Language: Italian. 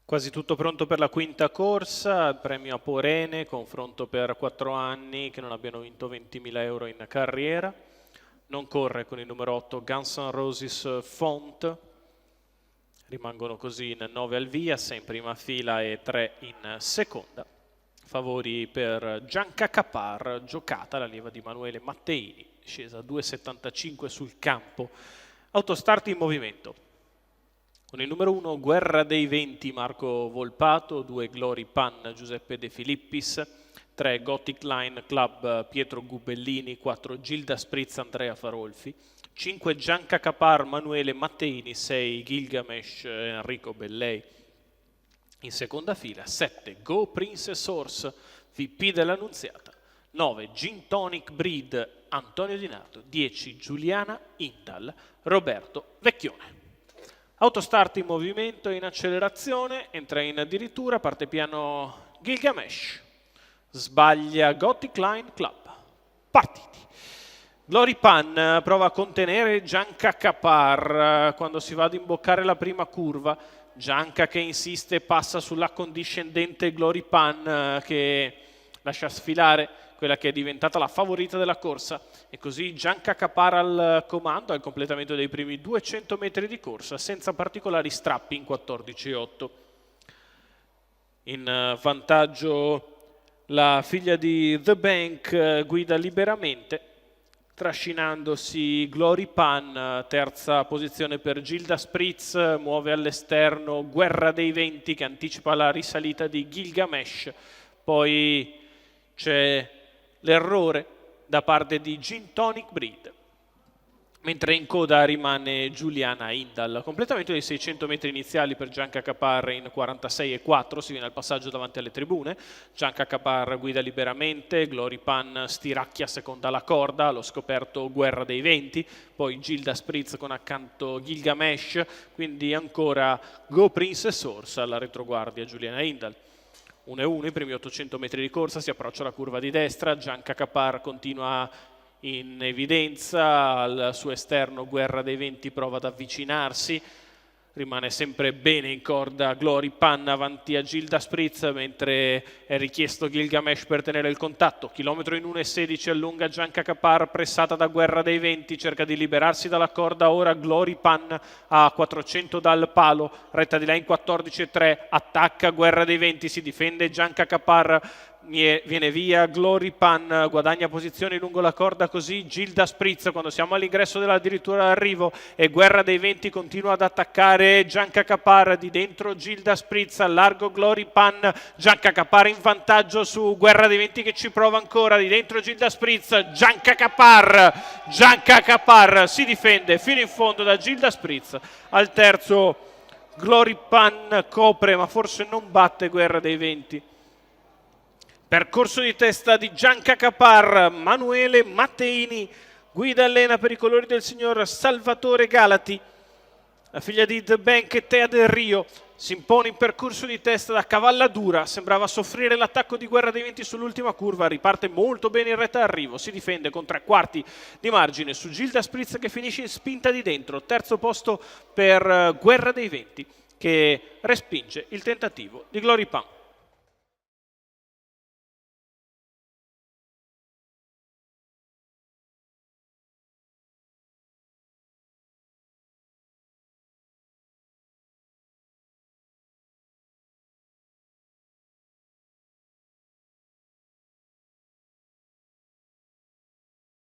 Quasi tutto pronto per la quinta corsa, il premio a Porene, confronto per 4 anni che non abbiano vinto 20.000 euro in carriera. Non corre con il numero 8 Guns N' Roses Font. Rimangono così in 9 al via, 6 in prima fila e 3 in seconda. Favori per Gianca Capar, giocata la leva di Emanuele Matteini, scesa 2,75 sul campo. Autostart in movimento. Con il numero 1 Guerra dei Venti Marco Volpato, 2 Glory Pan Giuseppe De Filippis, 3 Gothic Line Club Pietro Gubellini, 4 Gilda Spritz Andrea Farolfi, 5 Gianca Capar Manuele Matteini, 6 Gilgamesh Enrico Bellei. In seconda fila 7 Go Princess Horse VP dell'Annunziata, 9 Gin Tonic Breed Antonio Di Nardo, 10 Giuliana Indal Roberto Vecchione. Autostart in movimento e in accelerazione, entra in addirittura, parte piano Gilgamesh, sbaglia Gothic Line Club, partiti. Glory Pan prova a contenere Gianca Capar quando si va ad imboccare la prima curva, Gianca che insiste, passa sull'accondiscendente Glory Pan che lascia sfilare quella che è diventata la favorita della corsa, e così Gianca Capar al comando al completamento dei primi 200 metri di corsa senza particolari strappi in 14,8. In vantaggio la figlia di The Bank guida liberamente, trascinandosi Glory Pan, terza posizione per Gilda Spritz, muove all'esterno Guerra dei Venti che anticipa la risalita di Gilgamesh, poi c'è l'errore da parte di Gin Tonic Breed, mentre in coda rimane Giuliana Indal. Completamento dei 600 metri iniziali per Gianca Capar in 46,4, si viene al passaggio davanti alle tribune. Gianca Capar guida liberamente, Glory Pan stiracchia seconda la corda, allo scoperto Guerra dei Venti, poi Gilda Spritz con accanto Gilgamesh, quindi ancora Go Princess Horse alla retroguardia Giuliana Indal. 1-1 i primi 800 metri di corsa, si approccia alla curva di destra, Gianca Capar continua in evidenza, al suo esterno Guerra dei Venti prova ad avvicinarsi, rimane sempre bene in corda Glory Pan avanti a Gilda Spritz, mentre è richiesto Gilgamesh per tenere il contatto. Chilometro in 1,16 allunga Gianca Capar, pressata da Guerra dei Venti, cerca di liberarsi dalla corda ora Glory Pan a 400 dal palo, retta di là in 14,3, attacca Guerra dei Venti, si difende Gianca Capar, viene via Glory Pan, guadagna posizioni lungo la corda così Gilda Spritz quando siamo all'ingresso dell'addirittura arrivo, e Guerra dei Venti continua ad attaccare Gianca Capar, di dentro Gilda Spritz, a largo Glory Pan, Gianca Capar in vantaggio su Guerra dei Venti che ci prova ancora, di dentro Gilda Spritz, Gianca Capar si difende fino in fondo da Gilda Spritz, al terzo Glory Pan copre ma forse non batte Guerra dei Venti. Percorso di testa di Gianca Capar, Manuele Matteini guida allena per i colori del signor Salvatore Galati. La figlia di The Bank e Tea del Rio si impone in percorso di testa da Cavalladura, sembrava soffrire l'attacco di Guerra dei Venti sull'ultima curva, riparte molto bene in retta arrivo, si difende con 3/4 di margine su Gilda Spritz che finisce in spinta di dentro, terzo posto per Guerra dei Venti che respinge il tentativo di Glory Pan.